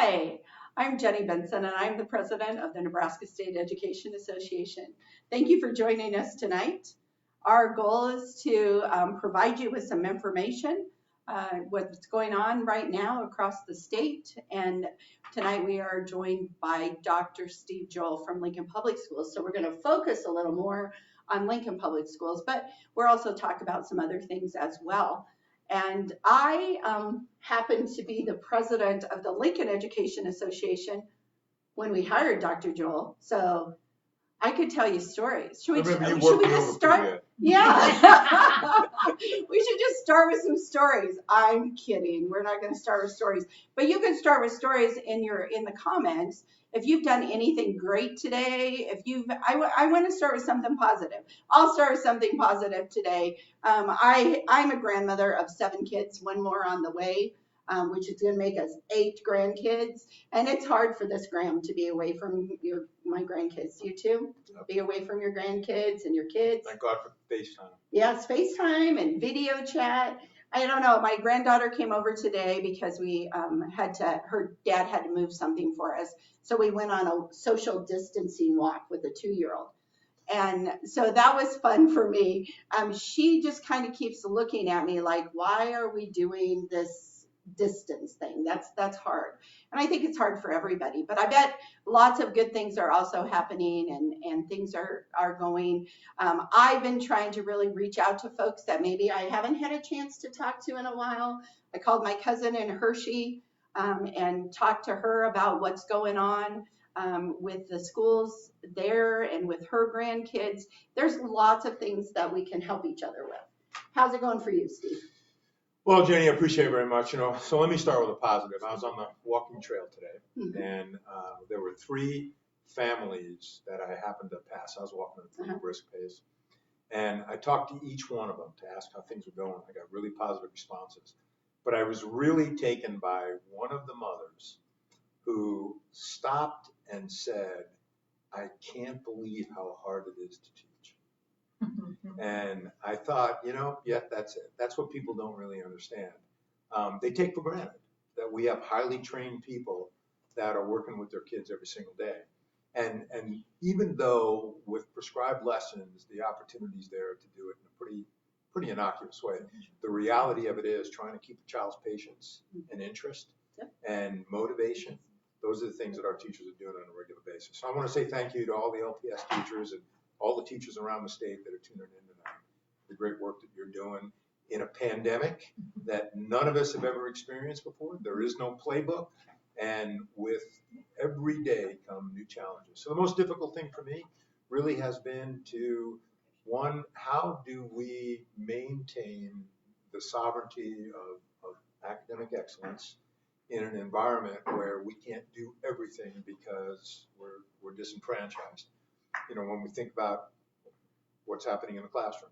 Hi, I'm Jenni Benson, and I'm the president of the Nebraska State Education Association. Thank you for joining us tonight. Our goal is to provide you with some information, what's going on right now across the state. And tonight we are joined by Dr. Steve Joel from Lincoln Public Schools. So we're going to focus a little more on Lincoln Public Schools, but we're also talk about some other things as well. And I happen to be the president of the Lincoln Education Association when we hired Dr. Joel. So I could tell you stories. Should we just start? Yeah. We should just start with some stories. I'm kidding. We're not going to start with stories, but you can start with stories in the comments. If you've done anything great today, I want to start with something positive. I'll start with something positive today. I'm a grandmother of 7 kids, one more on the way, which is going to make us 8 grandkids. And it's hard for this Graham to be away from my grandkids. You too? Be away from your grandkids and your kids. Thank God for FaceTime. Yes, FaceTime and video chat. I don't know. My granddaughter came over today because her dad had to move something for us. So we went on a social distancing walk with a 2-year-old. And so that was fun for me. She just kind of keeps looking at me like, why are we doing this distance thing? That's hard. And I think it's hard for everybody, but I bet lots of good things are also happening and things are going. I've been trying to really reach out to folks that maybe I haven't had a chance to talk to in a while. I called my cousin in Hershey and talked to her about what's going on with the schools there and with her grandkids. There's lots of things that we can help each other with. How's it going for you, Steve? Well, Jenny, I appreciate it very much. So let me start with a positive. I was on the walking trail today, and there were 3 families that I happened to pass. I was walking at a pretty brisk pace, and I talked to each one of them to ask how things were going. I got really positive responses, but I was really taken by one of the mothers who stopped and said, "I can't believe how hard it is to teach." And I thought, yeah, that's it. That's what people don't really understand. They take for granted that we have highly trained people that are working with their kids every single day. And even though with prescribed lessons, the opportunity's there to do it in a pretty innocuous way, the reality of it is trying to keep a child's patience and interest and motivation. Those are the things that our teachers are doing on a regular basis. So I want to say thank you to all the LPS teachers and all the teachers around the state that are tuning in tonight. The great work that you're doing in a pandemic that none of us have ever experienced before. There is no playbook, and with every day come new challenges. So the most difficult thing for me really has been to, one, how do we maintain the sovereignty of academic excellence in an environment where we can't do everything because we're disenfranchised. When we think about what's happening in the classroom,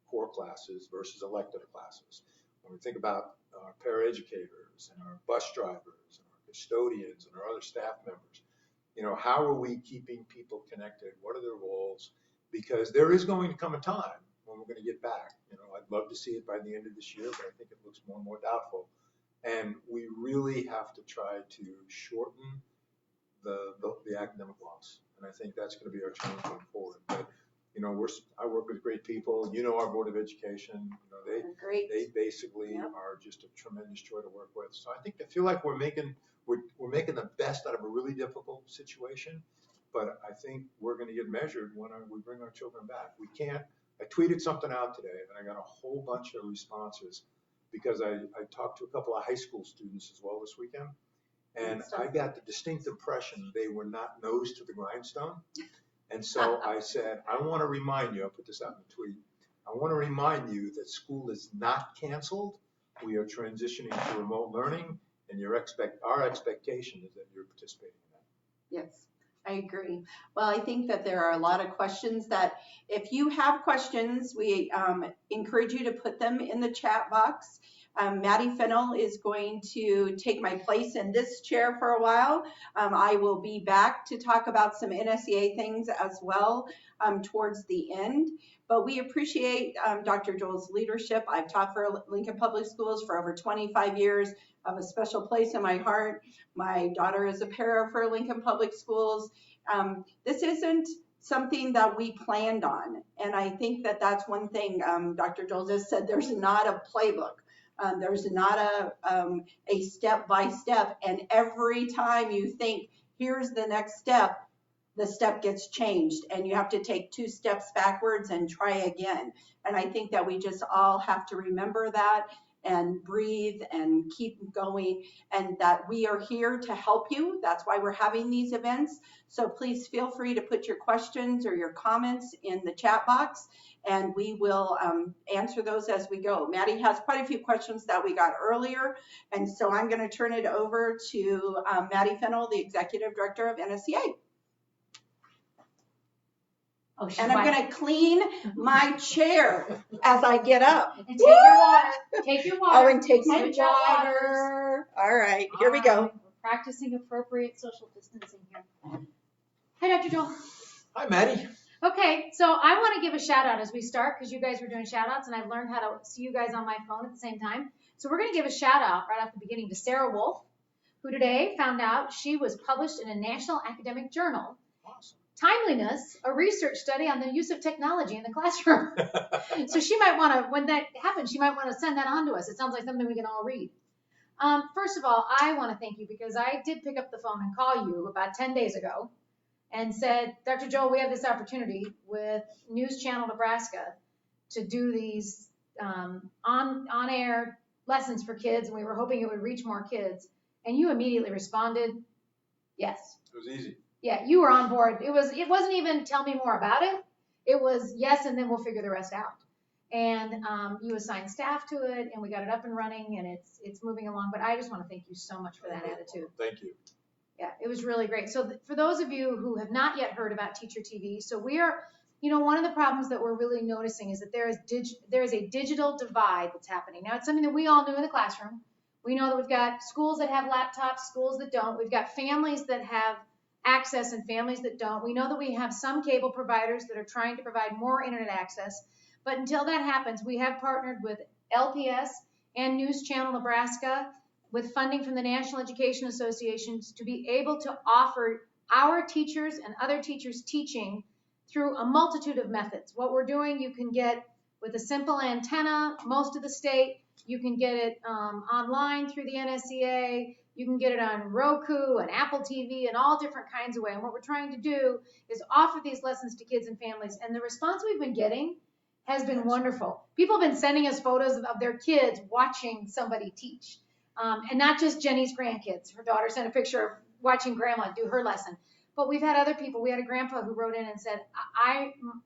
core classes versus elective classes, when we think about our paraeducators and our bus drivers and our custodians and our other staff members, how are we keeping people connected? What are their roles? Because there is going to come a time when we're going to get back. I'd love to see it by the end of this year, but I think it looks more and more doubtful. And we really have to try to shorten the academic loss. And I think that's going to be our challenge going forward. But, I work with great people. Our Board of Education, they basically are just a tremendous joy to work with. So I feel like we're making the best out of a really difficult situation. But I think we're going to get measured when we bring our children back. I tweeted something out today, and I got a whole bunch of responses because I talked to a couple of high school students as well this weekend. And I got the distinct impression they were not nose to the grindstone. And so I said, I want to remind you, I'll put this out in a tweet, I want to remind you that school is not canceled. We are transitioning to remote learning, and our expectation is that you're participating in that. Yes, I agree. Well, I think that there are a lot of questions that if you have questions, we encourage you to put them in the chat box. Maddie Fennell is going to take my place in this chair for a while. I will be back to talk about some NSEA things as well towards the end. But we appreciate Dr. Joel's leadership. I've taught for Lincoln Public Schools for over 25 years. I have a special place in my heart. My daughter is a para for Lincoln Public Schools. This isn't something that we planned on. And I think that that's one thing Dr. Joel just said, there's not a playbook. There's not a step-by-step. And every time you think, here's the next step, the step gets changed and you have to take 2 steps backwards and try again. And I think that we just all have to remember that and breathe and keep going, and that we are here to help you. That's why we're having these events. So please feel free to put your questions or your comments in the chat box, and we will answer those as we go. Maddie has quite a few questions that we got earlier, and so I'm going to turn it over to Maddie Fennell, the Executive Director of NSEA. Oh, and I'm going to clean my chair as I get up. And take your water. Take your water. Oh, and take my Switch out water. All right, here we go. We're practicing appropriate social distancing here. Hi, Dr. Joel. Hi, Maddie. Okay, so I want to give a shout out as we start, because you guys were doing shout outs and I've learned how to see you guys on my phone at the same time. So we're going to give a shout out right off the beginning to Sarah Wolf, who today found out she was published in a national academic journal. Awesome. Timeliness, a research study on the use of technology in the classroom. So she might want to, when that happens, she might want to send that on to us. It sounds like something we can all read. First of all, I want to thank you because I did pick up the phone and call you about 10 days ago and said, Dr. Joel, we have this opportunity with News Channel Nebraska to do these on-air lessons for kids, and we were hoping it would reach more kids. And you immediately responded, yes. It was easy. Yeah, you were on board. It wasn't even tell me more about it. It was yes, and then we'll figure the rest out. And you assigned staff to it, and we got it up and running, and it's moving along. But I just want to thank you so much for that attitude. Thank you. Yeah, it was really great. So for those of you who have not yet heard about Teacher TV, so we are, one of the problems that we're really noticing is that there is a digital divide that's happening. Now, it's something that we all knew in the classroom. We know that we've got schools that have laptops, schools that don't. We've got families that have access and families that don't. We know that we have some cable providers that are trying to provide more internet access. But until that happens, we have partnered with LPS and News Channel Nebraska with funding from the National Education Associations to be able to offer our teachers and other teachers teaching through a multitude of methods. What we're doing, you can get with a simple antenna, most of the state. You can get it online through the NSEA. You can get it on Roku and Apple TV and all different kinds of ways. And what we're trying to do is offer these lessons to kids and families. And the response we've been getting has been wonderful. People have been sending us photos of their kids watching somebody teach. And not just Jenny's grandkids. Her daughter sent a picture of watching grandma do her lesson. But we've had other people. We had a grandpa who wrote in and said,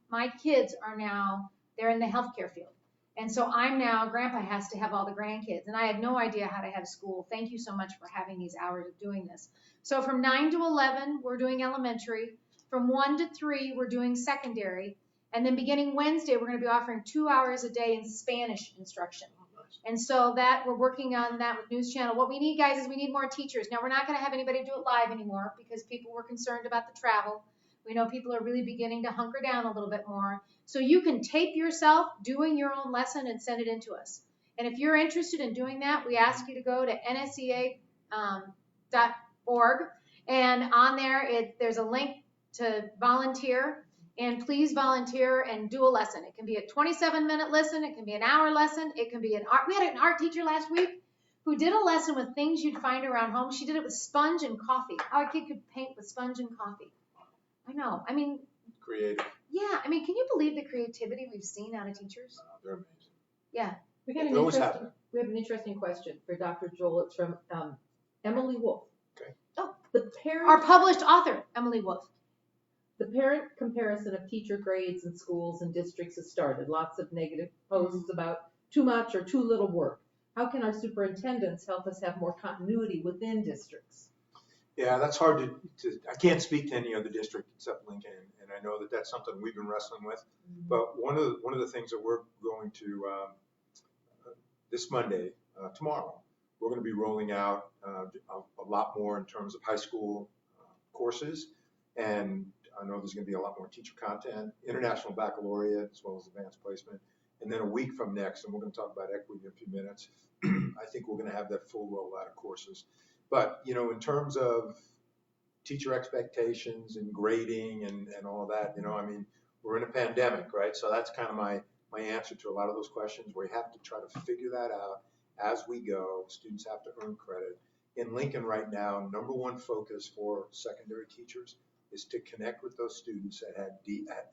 my kids are now, they're in the healthcare field. And so grandpa has to have all the grandkids. And I had no idea how to have school. Thank you so much for having these hours of doing this. So from 9 to 11, we're doing elementary. From 1 to 3, we're doing secondary. And then beginning Wednesday, we're going to be offering 2 hours a day in Spanish instruction. And so that we're working on that with News Channel. What we need, guys, is we need more teachers. Now, we're not going to have anybody do it live anymore because people were concerned about the travel. We know people are really beginning to hunker down a little bit more. So you can tape yourself doing your own lesson and send it in to us. And if you're interested in doing that, we ask you to go to nsea.org. And on there, there's a link to volunteer. And please volunteer and do a lesson. It can be a 27-minute lesson. It can be an hour lesson. It can be an art. We had an art teacher last week who did a lesson with things you'd find around home. She did it with sponge and coffee. How a kid could paint with sponge and coffee. I know. I mean, Creative. Yeah. I mean, can you believe the creativity we've seen out of teachers? They're amazing. Yeah. We have an interesting question for Dr. Joel. It's from Emily Wolf. Okay. Oh, Our published author, Emily Wolf. The parent comparison of teacher grades in schools and districts has started. Lots of negative posts about too much or too little work. How can our superintendents help us have more continuity within districts? Yeah, that's hard to I can't speak to any other district except Lincoln, and I know that that's something we've been wrestling with. But one of the things that we're going to this Monday, tomorrow. We're going to be rolling out a lot more in terms of high school courses, and I know there's going to be a lot more teacher content, international baccalaureate, as well as advanced placement. And then a week from next, and we're going to talk about equity in a few minutes, I think we're going to have that full rollout of courses. But, you know, in terms of teacher expectations and grading and all of that, you know, I mean, we're in a pandemic, right? So that's kind of my answer to a lot of those questions. We have to try to figure that out as we go. Students have to earn credit. In Lincoln right now, number one focus for secondary teachers is to connect with those students that had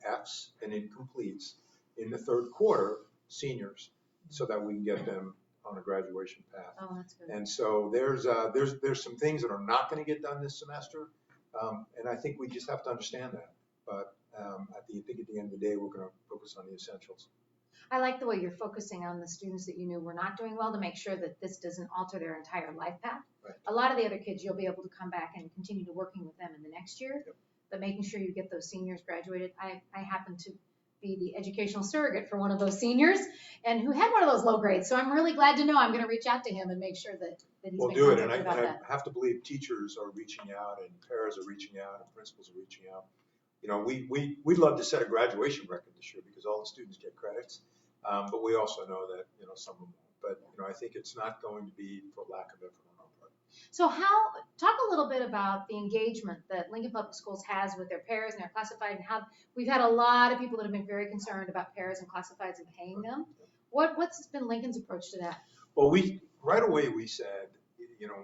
Fs and incompletes in the third quarter, seniors, so that we can get them on a graduation path. Oh, that's good. And so there's some things that are not going to get done this semester, and I think we just have to understand that. But I think at the end of the day, we're going to focus on the essentials. I like the way you're focusing on the students that you knew were not doing well to make sure that this doesn't alter their entire life path. Right. A lot of the other kids, you'll be able to come back and continue to working with them in the next year, Yep. But making sure you get those seniors graduated. I happen to be the educational surrogate for one of those seniors and who had one of those low grades. So I'm really glad to know I'm going to reach out to him and make sure that he's We'll been do it, and contacted about that. I have to believe teachers are reaching out, and paras are reaching out, and principals are reaching out. You know, we'd love to set a graduation record this year because all the students get credits, but we also know that, you know, some of them won't. But, you know, I think it's not going to be for lack of effort on our part. So talk a little bit about the engagement that Lincoln Public Schools has with their paras and their classified, and how we've had a lot of people that have been very concerned about paras and classifieds and paying them. What's been Lincoln's approach to that? Well, right away we said, you know,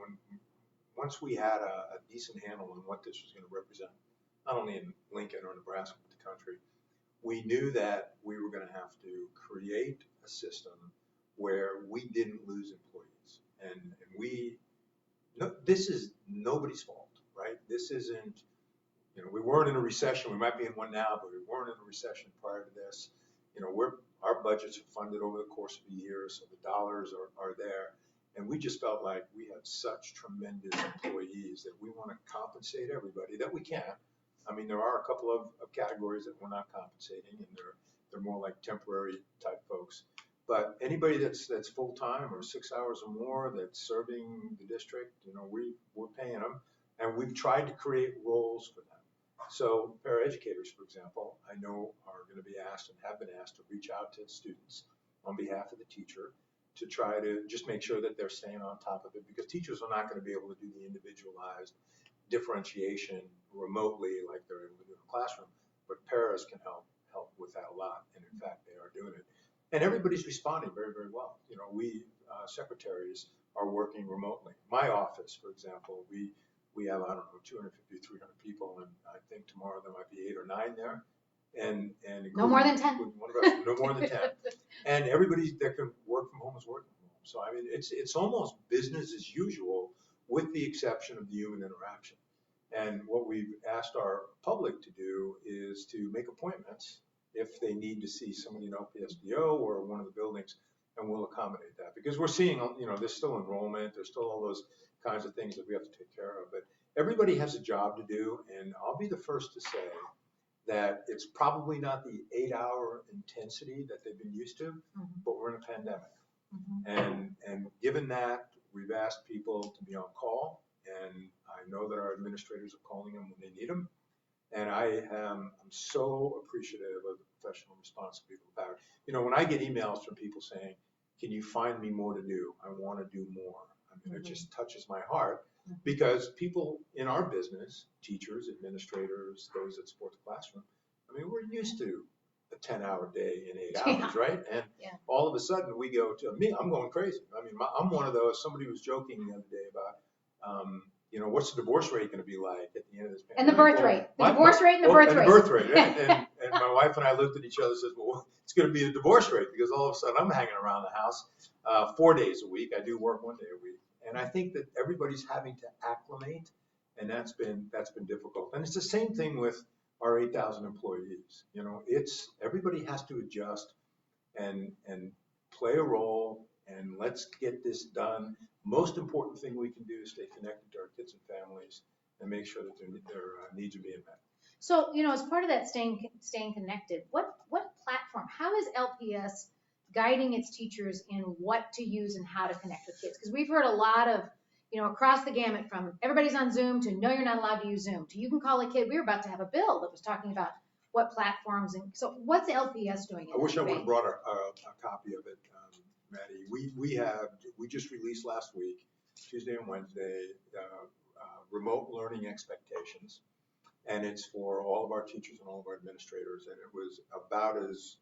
once we had a decent handle on what this was going to represent, not only in Lincoln or Nebraska, but the country, we knew that we were going to have to create a system where we didn't lose employees. And this is nobody's fault, right? This isn't, you know, we weren't in a recession. We might be in one now, but we weren't in a recession prior to this. You know, our budgets are funded over the course of a year, so the dollars are there. And we just felt like we had such tremendous employees that we want to compensate everybody that we can. I mean, there are a couple of categories that we're not compensating, and they're more like temporary type folks. But anybody that's full-time or 6 hours or more that's serving the district, you know, we're paying them, and we've tried to create roles for them. So paraeducators, for example, I know are going to be asked and have been asked to reach out to students on behalf of the teacher to try to just make sure that they're staying on top of it, because teachers are not going to be able to do the individualized differentiation remotely like they're able to do in a classroom, but paras can help with that a lot, and in fact they are doing it. And everybody's responding very, very well. You know, we secretaries are working remotely. My office, for example, we have, I don't know, 250, 300 people, and I think tomorrow there might be 8 or 9 there. And No more than 10. No more than 10. And everybody that can work from home is working from home. So I mean, it's almost business as usual, with the exception of the human interaction. And what we've asked our public to do is to make appointments if they need to see somebody in LPSDO or one of the buildings, and we'll accommodate that. Because we're seeing, you know, there's still enrollment, there's still all those kinds of things that we have to take care of. But everybody has a job to do, and I'll be the first to say that it's probably not the 8-hour intensity that they've been used to, but we're in a pandemic. And given that, we've asked people to be on call, and I know that our administrators are calling them when they need them. And I'm so appreciative of the professional response people have had. You know, when I get emails from people saying, can you find me more to do? I want to do more. I mean, it just touches my heart, because people in our business, teachers, administrators, those that support the classroom, I mean, we're used to a 10-hour day in 8 hours, right? And all of a sudden we go to me, I'm going crazy. I mean, I'm one of those, somebody was joking the other day about, you know, what's the divorce rate going to be like at the end of this pandemic? And the birth rate. The divorce rate and the birth rate. And the birth rate. And my wife and I looked at each other and said, well, it's going to be the divorce rate, because all of a sudden I'm hanging around the house 4 days a week. I do work 1 day a week. And I think that everybody's having to acclimate, and that's been difficult. And it's the same thing with our 8,000 employees. You know, everybody has to adjust and play a role, and let's get this done. Most important thing we can do is stay connected to our kids and families and make sure that their needs are being met. So, you know, as part of that staying connected, what platform, how is LPS guiding its teachers in what to use and how to connect with kids. Because we've heard a lot of, across the gamut from everybody's on Zoom to no, you're not allowed to use Zoom to you can call a kid. We were about to have a bill that was talking about what platforms. And so what's LPS doing? I wish I would have brought a copy of it, Maddie. We just released last week, Tuesday and Wednesday, remote learning expectations. And it's for all of our teachers and all of our administrators. And it was about as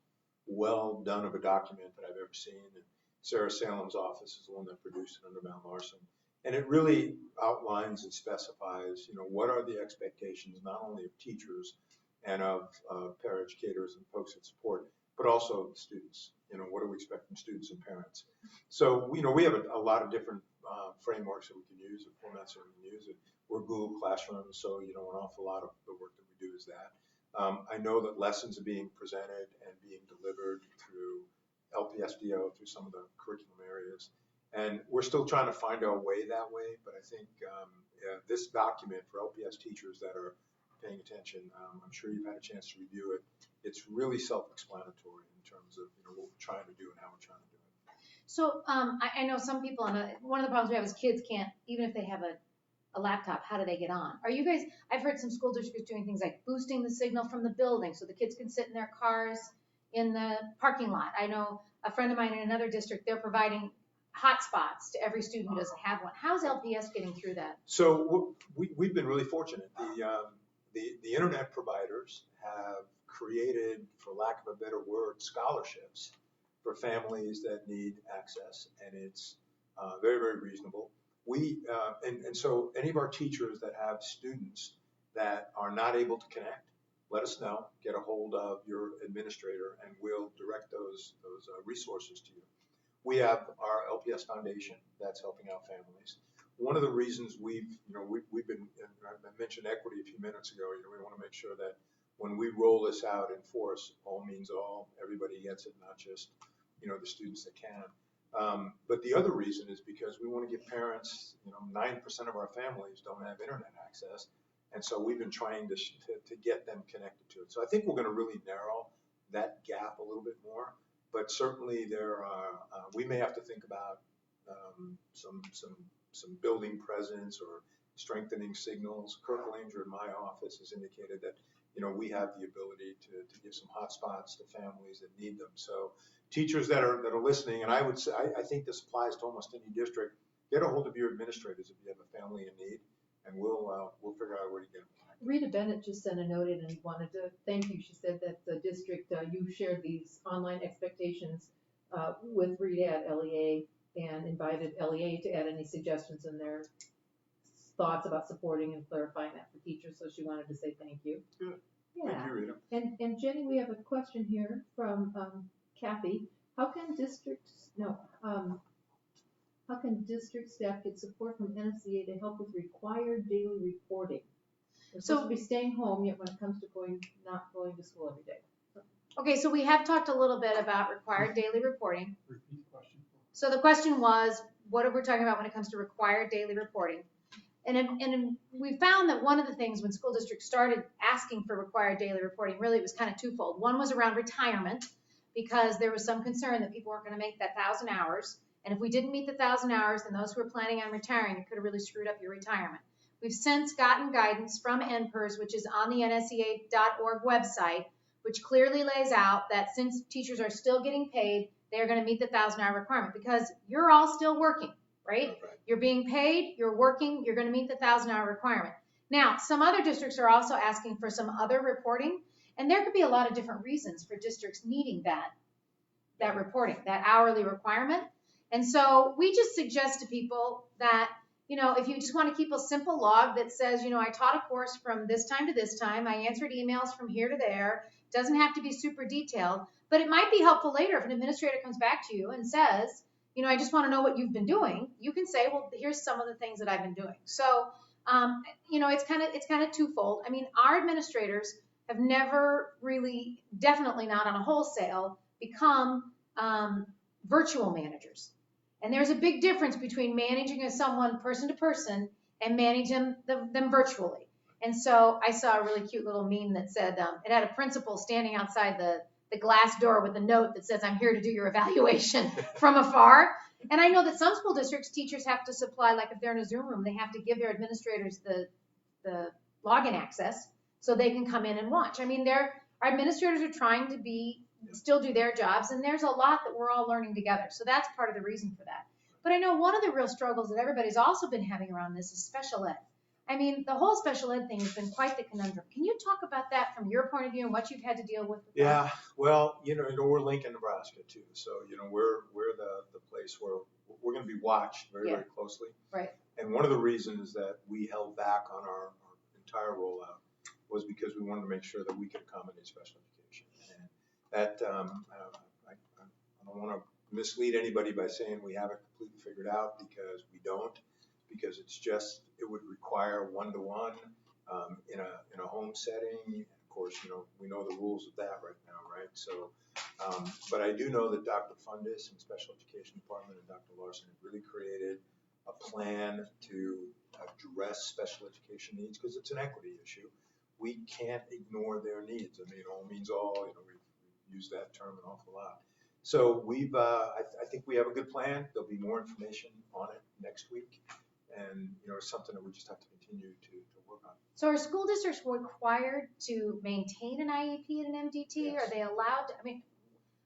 well done of a document that I've ever seen. And Sarah Salem's office is the one that produced it under Mount Larson. And it really outlines and specifies, what are the expectations not only of teachers and of paraeducators and folks that support, but also the students. What do we expect from students and parents? So, we have a lot of different frameworks that we can use, and formats that we can use. We're Google Classroom, so an awful lot of the work that we do is that. I know that lessons are being presented and being delivered through LPSDO, through some of the curriculum areas. And we're still trying to find our way that way, but I think this document for LPS teachers that are paying attention, I'm sure you've had a chance to review it. It's really self-explanatory in terms of what we're trying to do and how we're trying to do it. So I know some people, one of the problems we have is kids can't, even if they have a laptop, how do they get on? Are you guys, I've heard some school districts doing things like boosting the signal from the building so the kids can sit in their cars in the parking lot. I know a friend of mine in another district, they're providing hotspots to every student who doesn't have one. How's LPS getting through that? So we've been really fortunate. The internet providers have created, for lack of a better word, scholarships for families that need access, and it's very, very reasonable. And so any of our teachers that have students that are not able to connect, let us know, get a hold of your administrator, and we'll direct those resources to you. We have our LPS Foundation that's helping out families. One of the reasons we've been, I mentioned equity a few minutes ago, we want to make sure that when we roll this out in force, all means all, everybody gets it, not just, the students that can. But the other reason is because we want to give parents, 9% of our families don't have internet access. And so we've been trying to get them connected to it. So I think we're going to really narrow that gap a little bit more. But certainly we may have to think about some building presence or strengthening signals. Kirk Langer in my office has indicated that, we have the ability to give some hotspots to families that need them. So teachers that are listening, and I would say, I think this applies to almost any district, get a hold of your administrators if you have a family in need, and we'll figure out where to get them connected. Rita Bennett just sent a note in and wanted to thank you. She said that the district, you shared these online expectations with Rita at LEA and invited LEA to add any suggestions in their thoughts about supporting and clarifying that for teachers. So she wanted to say thank you. Good. Yeah. Thank you, Rita. And Jenny, we have a question here from Kathy. How can district staff get support from NSEA to help with required daily reporting? We're supposed to be staying home, yet when it comes to not going to school every day. Okay, so we have talked a little bit about required daily reporting. Repeat the question. So the question was, what are we talking about when it comes to required daily reporting? And we found that one of the things when school districts started asking for required daily reporting, really it was kind of twofold. One was around retirement, because there was some concern that people weren't going to make that 1,000 hours. And if we didn't meet the 1,000 hours, then those who were planning on retiring, it could have really screwed up your retirement. We've since gotten guidance from NPERS, which is on the NSEA.org website, which clearly lays out that since teachers are still getting paid, they're going to meet the 1,000-hour requirement, because you're all still working, right? You're being paid, you're working, you're going to meet the 1,000-hour requirement. Now, some other districts are also asking for some other reporting, and there could be a lot of different reasons for districts needing that reporting, that hourly requirement. And so we just suggest to people that, if you just want to keep a simple log that says, I taught a course from this time to this time, I answered emails from here to there, it doesn't have to be super detailed, but it might be helpful later if an administrator comes back to you and says, I just want to know what you've been doing. You can say, well, here's some of the things that I've been doing. So, it's kind of twofold. I mean, our administrators have never really, definitely not on a wholesale, become virtual managers. And there's a big difference between managing someone person to person and managing them virtually. And so I saw a really cute little meme that said, it had a principal standing outside the the glass door with a note that says, I'm here to do your evaluation from afar. And I know that some school districts, teachers have to supply, like if they're in a Zoom room, they have to give their administrators the login access so they can come in and watch. I mean, our administrators are trying to still do their jobs, and there's a lot that we're all learning together. So that's part of the reason for that. But I know one of the real struggles that everybody's also been having around this is special ed. I mean, the whole special ed thing has been quite the conundrum. Can you talk about that from your point of view and what you've had to deal with? Yeah, well, we're Lincoln, Nebraska too. So, we're the place where we're going to be watched very, very closely. Right. And one of the reasons that we held back on our entire rollout was because we wanted to make sure that we could accommodate special education. And that, I don't want to mislead anybody by saying we have it completely figured out, because we don't, because it would require one-to-one in a home setting. Of course, we know the rules of that right now, right? So, but I do know that Dr. Fundis in Special Education Department and Dr. Larson have really created a plan to address special education needs, because it's an equity issue. We can't ignore their needs. I mean, all means all. We've used that term an awful lot. So I think we have a good plan. There'll be more information on it next week, and it's something that we just have to continue to work on. So are school districts required to maintain an IEP and an MDT? Yes. Are they allowed to,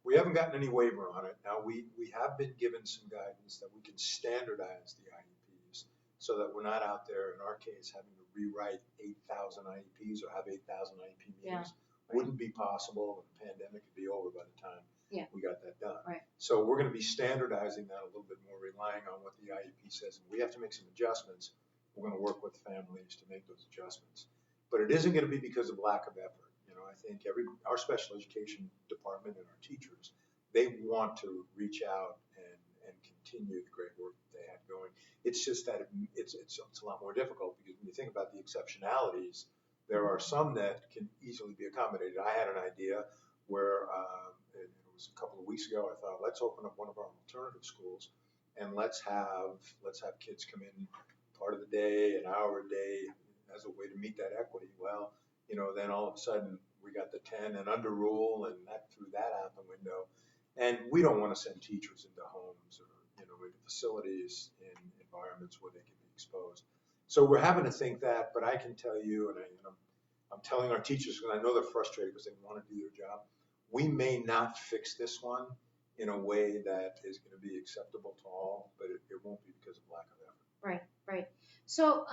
We haven't gotten any waiver on it. Now, we have been given some guidance that we can standardize the IEPs so that we're not out there, in our case, having to rewrite 8,000 IEPs or have 8,000 IEP meetings. Wouldn't be possible, and the pandemic would be over by the time we got that done. Right. So we're going to be standardizing that a little bit more, relying on what the IEP says. And we have to make some adjustments. We're going to work with families to make those adjustments. But it isn't going to be because of lack of effort. I think our special education department and our teachers, they want to reach out and continue the great work that they had going. It's just that it's a lot more difficult, because when you think about the exceptionalities, there are some that can easily be accommodated. I had an idea where it was a couple of weeks ago. I thought, let's open up one of our alternative schools, and let's have kids come in part of the day, an hour a day, as a way to meet that equity. Well, then all of a sudden we got the 10 and under rule, and that threw that out the window. And we don't want to send teachers into homes or into facilities in environments where they can be exposed. So we're having to think that, but I can tell you, and I'm telling our teachers, because I know they're frustrated because they want to do their job, we may not fix this one in a way that is going to be acceptable to all, but it won't be because of lack of effort. Right. So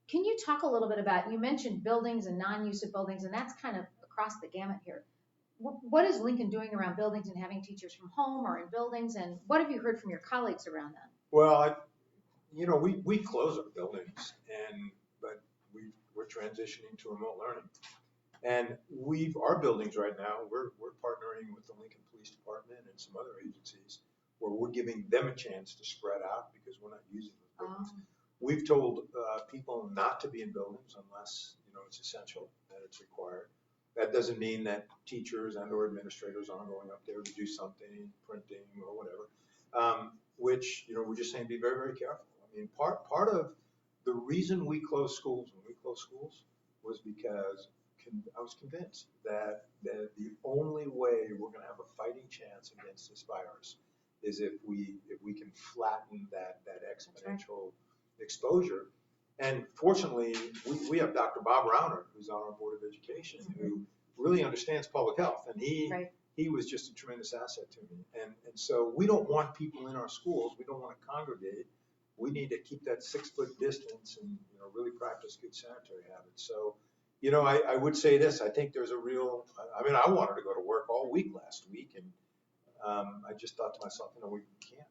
can you talk a little bit about, you mentioned buildings and non-use of buildings, and that's kind of across the gamut here. What is Lincoln doing around buildings and having teachers from home or in buildings, and what have you heard from your colleagues around that? Well, we close our buildings, but we're transitioning to remote learning. And our buildings right now, we're partnering with the Lincoln Police Department and some other agencies where we're giving them a chance to spread out, because we're not using those buildings. We've told people not to be in buildings unless it's essential, that it's required. That doesn't mean that teachers and or administrators aren't going up there to do something, printing or whatever, which we're just saying be very, very careful. I mean, part of the reason we closed schools was because I was convinced that the only way we're going to have a fighting chance against this virus is if we can flatten that exponential exposure. And fortunately, we have Dr. Bob Rauner, who's on our Board of Education, who really understands public health, and he was just a tremendous asset to me. And so we don't want people in our schools. We don't want to congregate. We need to keep that 6-foot distance and really practice good sanitary habits. So, I would say this. I think there's a real. I wanted to go to work all week last week, and I just thought to myself, we can't.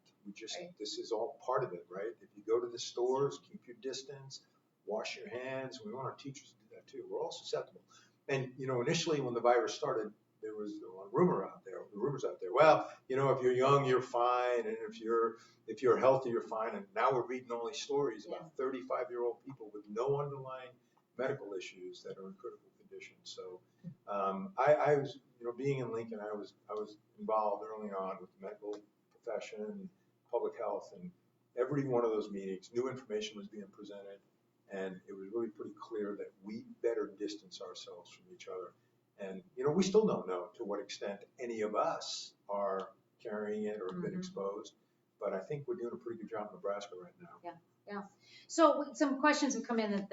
This is all part of it, right? If you go to the stores, keep your distance, wash your hands. We want our teachers to do that too. We're all susceptible. And, initially when the virus started, there was a lot of rumors out there. Well, if you're young, you're fine. And if you're healthy, you're fine. And now we're reading all these stories about 35-year-old people with no underlying medical issues that are in critical conditions. So I was, being in Lincoln, I was involved early on with the medical profession and public health, and every one of those meetings, new information was being presented, and it was really pretty clear that we better distance ourselves from each other. And, you know, we still don't know to what extent any of us are carrying it or have been exposed. But I think we're doing a pretty good job in Nebraska right now. Yeah. So some questions have come in that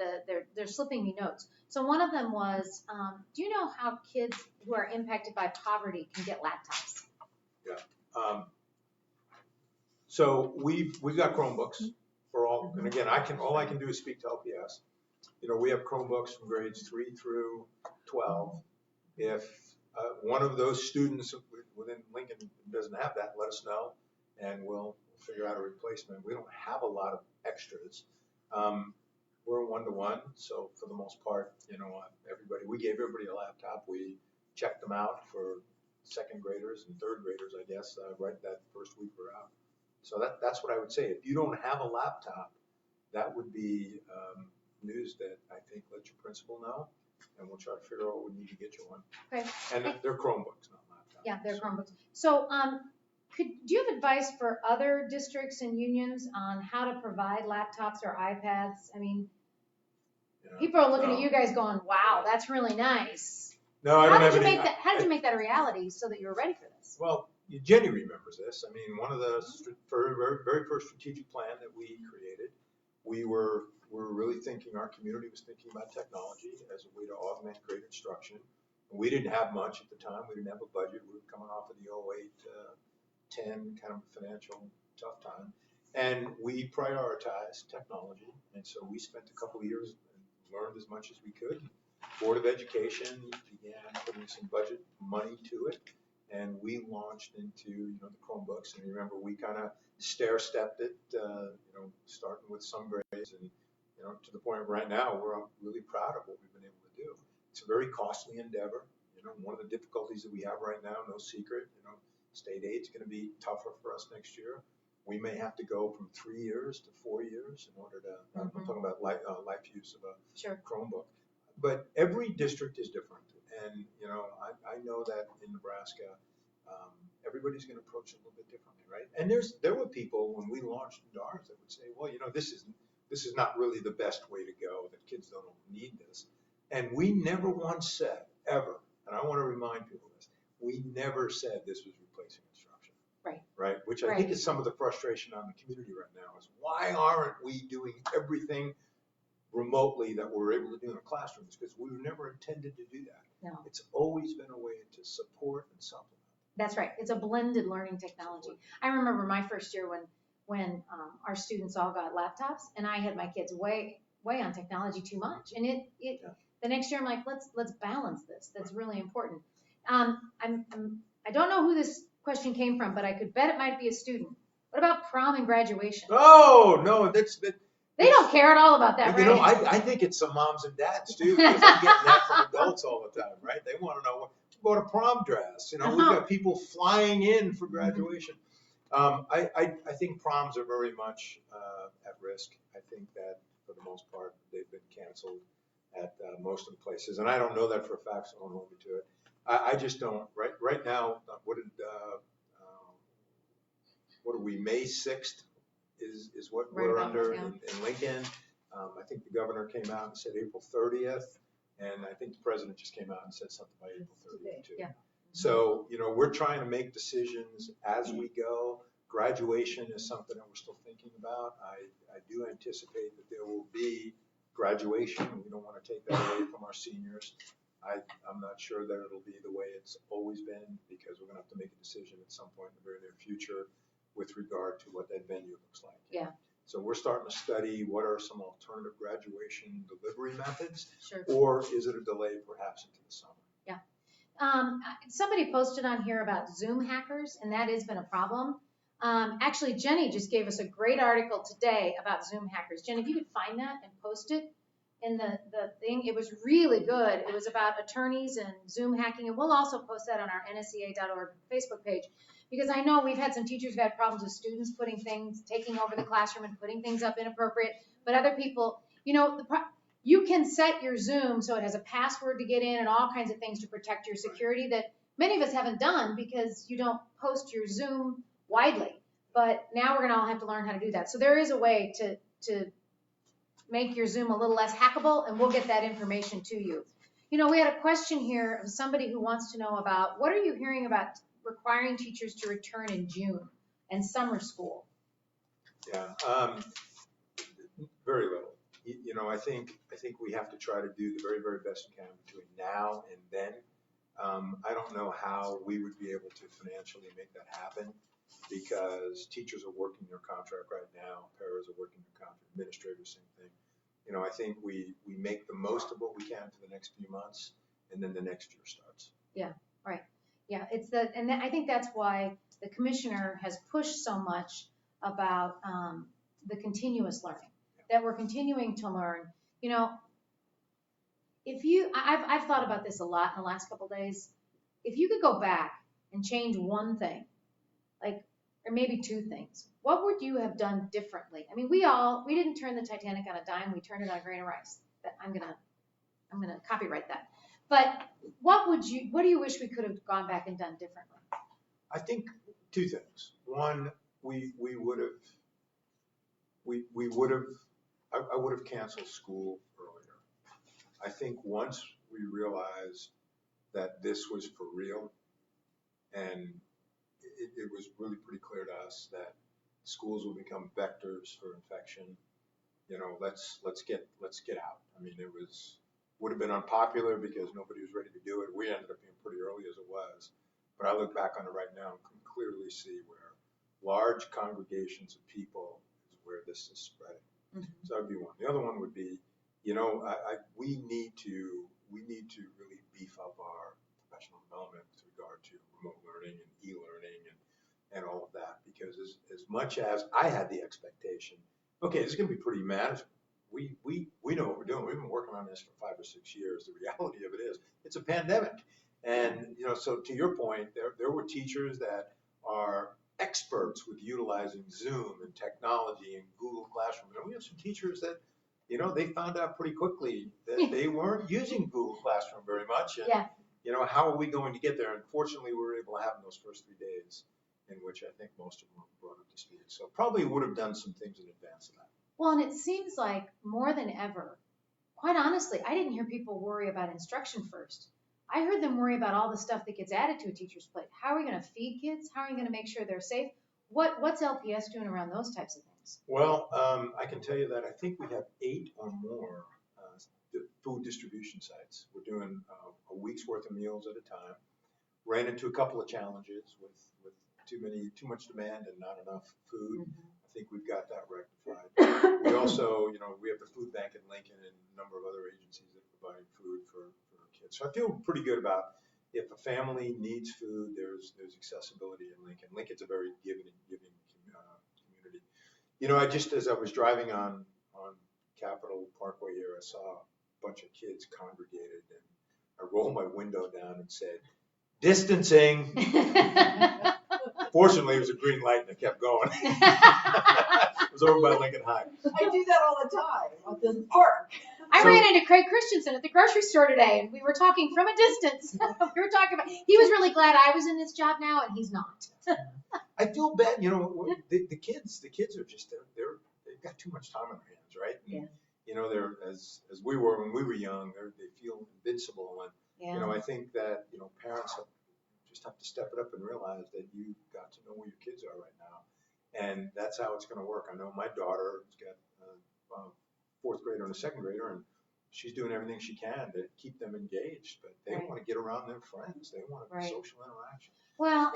they're slipping me notes. So one of them was, do you know how kids who are impacted by poverty can get laptops? Yeah. So we've got Chromebooks for all, and again, all I can do is speak to LPS. You know, we have Chromebooks from grades 3 through 12. If one of those students within Lincoln doesn't have that, let us know, and we'll figure out a replacement. We don't have a lot of extras. We're a 1-to-1, so for the most part, you know, we gave everybody a laptop. We checked them out for second graders and third graders, I guess, right that first week we're out. So that's what I would say. If you don't have a laptop, that would be news that I think let your principal know, and we'll try to figure out what we need to get you one. Okay. And they're Chromebooks, not laptops. Yeah, they're Chromebooks. So do you have advice for other districts and unions on how to provide laptops or iPads? I mean, people are looking at you guys going, wow, that's really nice. No, I don't have any. How did you make that a reality so that you were ready for this? Well, Jenni remembers this. I mean, one of the very first strategic plan that we created, we were really thinking, our community was thinking about technology as a way to augment great instruction. We didn't have much at the time. We didn't have a budget. We were coming off of the 08-10 kind of financial tough time. And we prioritized technology. And so we spent a couple of years and learned as much as we could. Board of Education began putting some budget money to it. And we launched into, the Chromebooks. And remember, we kind of stair-stepped it, starting with some grades. And, to the point right now, we're really proud of what we've been able to do. It's a very costly endeavor. One of the difficulties that we have right now, no secret, state aid's going to be tougher for us next year. We may have to go from 3 years to 4 years in order to, I'm talking about life use of a Chromebook. But every district is different. And, I know that in Nebraska, everybody's going to approach it a little bit differently, right? And there were people when we launched into ours that would say, well, this is not really the best way to go, that kids don't need this. And we never once said, ever, and I want to remind people of this, we never said this was replacing instruction. Right? Which I think is some of the frustration on the community right now is, why aren't we doing everything remotely that we're able to do in the classrooms? Because we were never intended to do that. No. It's always been a way to support and supplement. That's right. It's a blended learning technology. I remember my first year when our students all got laptops, and I had my kids way on technology too much. And the next year I'm like, let's balance this. That's really important. I don't know who this question came from, but I could bet it might be a student. What about prom and graduation? Oh, no, they don't care at all about that, right? I think it's some moms and dads too, because I'm getting that from adults all the time, right? They want to know what a prom dress. We've got people flying in for graduation. I think proms are very much at risk. I think that for the most part they've been canceled at most of the places, and I don't know that for a fact, so don't hold me to it. I just don't. Right now, what are we? May 6th is what we're under in Lincoln. I think the governor came out and said April 30th, and I think the president just came out and said something by April 30th too. Yeah. So we're trying to make decisions as we go. Graduation is something that we're still thinking about. I do anticipate that there will be graduation. We don't want to take that away from our seniors. I'm not sure that it'll be the way it's always been, because we're going to have to make a decision at some point in the very near future with regard to what that venue looks like. Yeah. So we're starting to study what are some alternative graduation delivery methods, Sure. or is it a delay perhaps into the summer? Yeah. Somebody posted on here about Zoom hackers, and that has been a problem. Actually, Jenni just gave us a great article today about Zoom hackers. Jenni, if you could find that and post it in the thing, it was really good. It was about attorneys and Zoom hacking, and we'll also post that on our NSEA.org Facebook page, because I know we've had some teachers who've had problems with students taking over the classroom and putting things up inappropriate, but other people, you can set your Zoom so it has a password to get in and all kinds of things to protect your security that many of us haven't done because you don't post your Zoom widely. But now we're going to all have to learn how to do that. So there is a way to make your Zoom a little less hackable, and we'll get that information to you. You know, we had a question here of somebody who wants to know about, what are you hearing about requiring teachers to return in June and summer school? Yeah, very little. You know, I think we have to try to do the very, very best we can between now and then. I don't know how we would be able to financially make that happen because teachers are working their contract right now, paras are working their contract, administrators, same thing. You know, I think we make the most of what we can for the next few months, and then the next year starts. Yeah, right. Yeah, and I think that's why the commissioner has pushed so much about the continuous learning, that we're continuing to learn. You know, I've thought about this a lot in the last couple of days. If you could go back and change one thing, like, or maybe two things, what would you have done differently? I mean, we didn't turn the Titanic on a dime, we turned it on a grain of rice. I'm gonna copyright that. But what do you wish we could have gone back and done differently? I think two things. One, we would have, I would have canceled school earlier. I think once we realized that this was for real, and it was really pretty clear to us that schools will become vectors for infection. You know, let's get out. I mean, would have been unpopular because nobody was ready to do it. We ended up being pretty early as it was. But I look back on it right now and can clearly see where large congregations of people is where this is spreading. Mm-hmm. So that would be one. The other one would be, you know, we need to really beef up our professional development with regard to remote learning and e-learning and all of that, because as much as I had the expectation, okay, this is going to be pretty manageable. We know what we're doing. We've been working on this for 5 or 6 years. The reality of it is it's a pandemic. And, you know, so to your point, there were teachers that are experts with utilizing Zoom and technology and Google Classroom. And we have some teachers that, you know, they found out pretty quickly that they weren't using Google Classroom very much. And, you know, how are we going to get there? Unfortunately, we were able to have those first 3 days in which I think most of them were brought up to speed. So probably would have done some things in advance of that. Well, and it seems like more than ever, quite honestly, I didn't hear people worry about instruction first. I heard them worry about all the stuff that gets added to a teacher's plate. How are we going to feed kids? How are we going to make sure they're safe? What's LPS doing around those types of things? Well, I can tell you that I think we have 8 or more food distribution sites. We're doing a week's worth of meals at a time. Ran into a couple of challenges with too much demand and not enough food. Mm-hmm. I think we've got that rectified. We also, you know, we have the food bank in Lincoln and a number of other agencies that are providing food for kids. So I feel pretty good about if a family needs food, there's accessibility in Lincoln. Lincoln's a very giving community. You know, as I was driving on Capitol Parkway here, I saw a bunch of kids congregated, and I rolled my window down and said, "Distancing." Fortunately, it was a green light and it kept going. It was over by Lincoln High. I do that all the time at the park. I ran into Craig Christensen at the grocery store today, and we were talking from a distance. We were talking about, he was really glad I was in this job now, and he's not. I feel bad, you know, the kids are just, they've got too much time on their hands, right? And, yeah. You know, they're, as we were when we were young, they feel invincible. And, you know, I think that, you know, parents just have to step it up and realize that you've got to know where your kids are right now. And that's how it's going to work. I know my daughter's got a 4th grader and a 2nd grader, and she's doing everything she can to keep them engaged, but they want to get around their friends. They want social interaction. Well,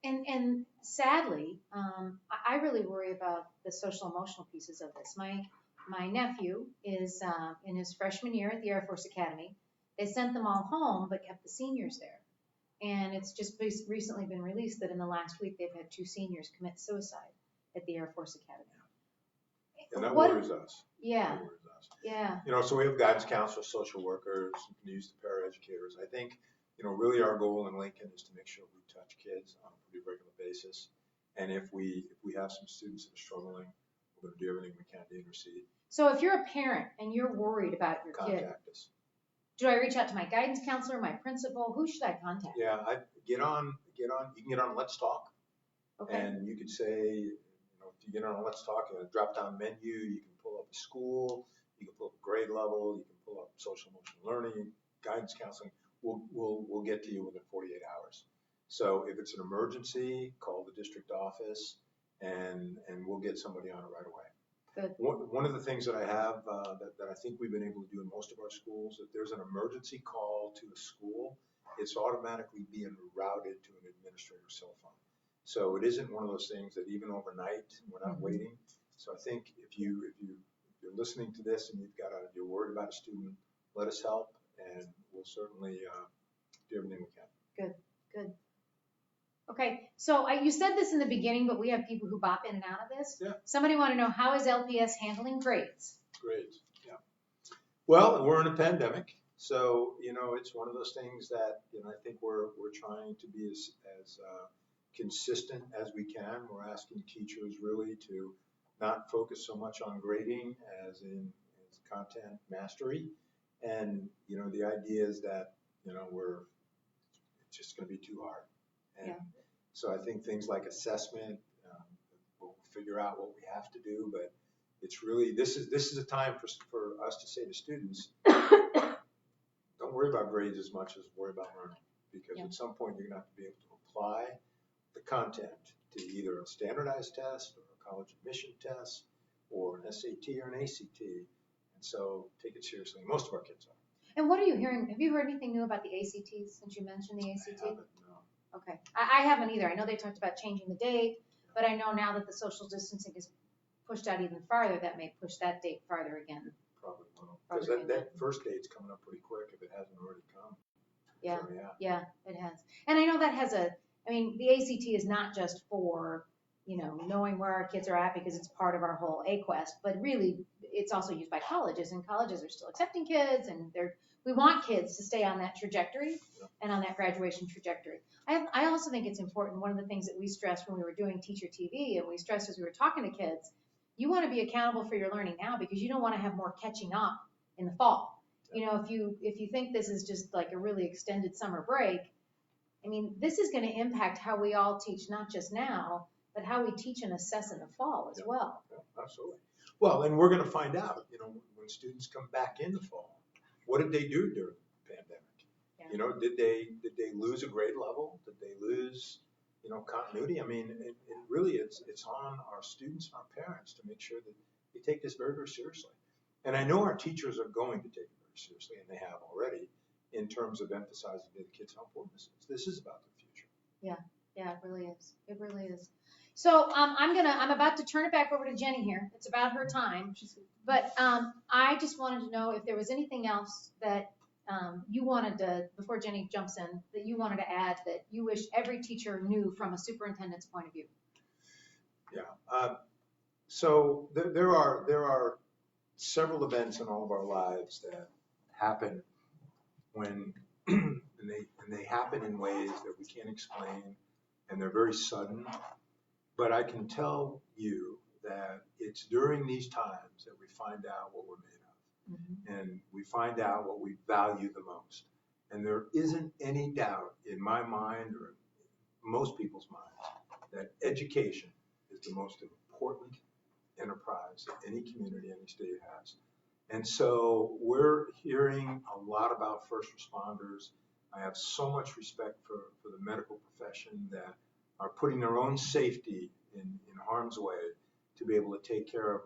and sadly, I really worry about the social emotional pieces of this. My nephew is in his freshman year at the Air Force Academy. They sent them all home, but kept the seniors there. And it's just recently been released that in the last week they've had 2 seniors commit suicide at the Air Force Academy. And that worries us. Yeah. That worries us. Yeah. You know, so we have guidance counselors, social workers, you can use the paraeducators. I think, you know, really our goal in Lincoln is to make sure we touch kids on a pretty regular basis. And if we have some students that are struggling, we're going to do everything we can to intercede. So if you're a parent and you're worried about your kid, contact us. Do I reach out to my guidance counselor, my principal? Who should I contact? Yeah, I get on. You can get on Let's Talk. Okay. And you could say, you know, if you get on Let's Talk, a drop-down menu, you can pull up a school, you can pull up a grade level, you can pull up social emotional learning, guidance counseling, we'll get to you within 48 hours. So if it's an emergency, call the district office and we'll get somebody on it right away. Good. One of the things that I have that I think we've been able to do in most of our schools, if there's an emergency call to a school, it's automatically being routed to an administrator's cell phone. So it isn't one of those things that even overnight we're not waiting. So I think if you're listening to this and you're worried about a student, let us help, and we'll certainly do everything we can. Good. Okay, so you said this in the beginning, but we have people who bop in and out of this. Yeah. Somebody want to know, how is LPS handling grades? Great. Yeah. Well, we're in a pandemic, so it's one of those things that I think we're trying to be as consistent as we can. We're asking teachers really to not focus so much on grading as content mastery, and the idea is that it's just going to be too hard. And so I think things like assessment, we'll figure out what we have to do, but it's really, this is a time for us to say to students, don't worry about grades as much as worry about learning, because at some point you're going to have to be able to apply the content to either a standardized test or a college admission test or an SAT or an ACT, and so take it seriously. Most of our kids are. And what are you hearing? Have you heard anything new about the ACTs since you mentioned the ACT? I haven't, no. Okay, I haven't either. I know they talked about changing the date, but I know now that the social distancing is pushed out even farther, that may push that date farther again. Probably will, because that first date's coming up pretty quick if it hasn't already come. Yeah, So, yeah, it has. And I know that has the ACT is not just for, knowing where our kids are at because it's part of our whole AQuest, but really it's also used by colleges, and colleges are still accepting kids, and we want kids to stay on that trajectory and on that graduation trajectory. I also think it's important, one of the things that we stressed when we were doing Teacher TV, and we stressed as we were talking to kids, you want to be accountable for your learning now because you don't want to have more catching up in the fall. If you think this is just like a really extended summer break, this is going to impact how we all teach, not just now, but how we teach and assess in the fall as well. Yeah, absolutely. Well, and we're going to find out, when students come back in the fall, what did they do during the pandemic? Yeah. Did they lose a grade level? Did they lose, continuity? It really, it's on our students and our parents to make sure that they take this very, very seriously. And I know our teachers are going to take it very seriously, and they have already, in terms of emphasizing to the kids how important this is. This is about the future. Yeah, it really is. It really is. So I'm about to turn it back over to Jenni here. It's about her time. But I just wanted to know if there was anything else that you wanted to, before Jenni jumps in, that you wanted to add that you wish every teacher knew from a superintendent's point of view. Yeah. So there are several events in all of our lives that happen and they happen in ways that we can't explain, and they're very sudden. But I can tell you that it's during these times that we find out what we're made of, and we find out what we value the most. And there isn't any doubt in my mind or in most people's minds that education is the most important enterprise that any community, any state has. And so we're hearing a lot about first responders. I have so much respect for the medical profession that are putting their own safety in harm's way to be able to take care of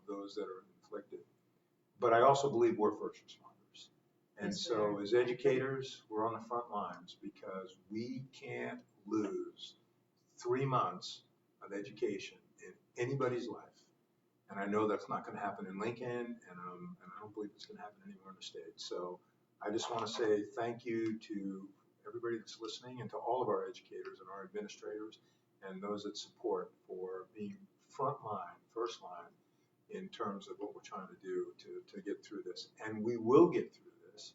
those that are inflicted. But I also believe we're first responders. And so as educators, we're on the front lines because we can't lose 3 months of education in anybody's life. And I know that's not going to happen in Lincoln, and I don't believe it's going to happen anywhere in the state. So I just want to say thank you to everybody that's listening and to all of our educators and our administrators and those that support for being front line, first line in terms of what we're trying to do to get through this. And we will get through this.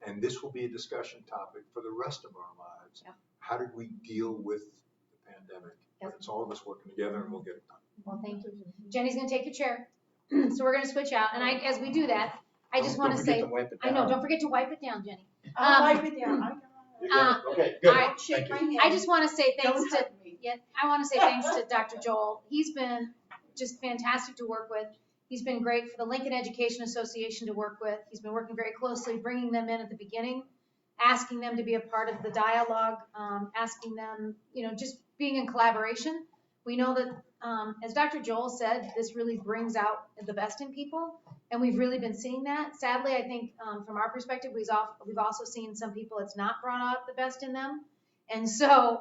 And this will be a discussion topic for the rest of our lives. Yep. How did we deal with the pandemic? Yep. It's all of us working together, and we'll get it done. Well, thank you. Jenni's going to take your chair. So we're going to switch out. And as we do that, I just want to say, I know, don't forget to wipe it down, Jenni. I'll wipe it down. I got it. Okay, good. I- Don't shake my hand. I just want to say thanks Don't to, hug me. I want to say thanks to Dr. Joel. He's been just fantastic to work with. He's been great for the Lincoln Education Association to work with. He's been working very closely, bringing them in at the beginning, asking them to be a part of the dialogue, asking them, just being in collaboration. We know that, as Dr. Joel said, this really brings out the best in people, and we've really been seeing that. Sadly, I think from our perspective, we've also seen some people it's not brought out the best in them, and so,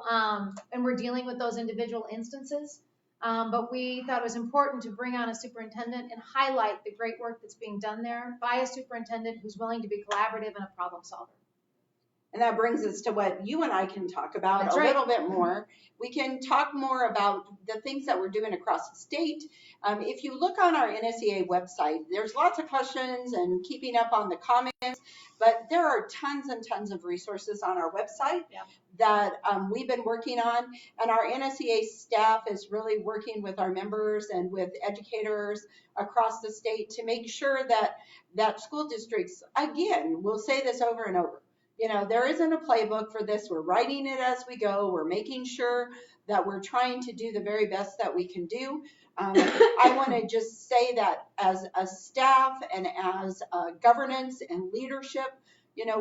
and we're dealing with those individual instances. But we thought it was important to bring on a superintendent and highlight the great work that's being done there by a superintendent who's willing to be collaborative and a problem solver. And that brings us to what you and I can talk about That's a right. little bit more. We can talk more about the things that we're doing across the state. If you look on our NSEA website, there's lots of questions and keeping up on the comments, but there are tons and tons of resources on our website that we've been working on. And our NSEA staff is really working with our members and with educators across the state to make sure that school districts, again, we'll say this over and over, there isn't a playbook for this. We're writing it as we go. We're making sure that we're trying to do the very best that we can do. I want to just say that as a staff and as governance and leadership,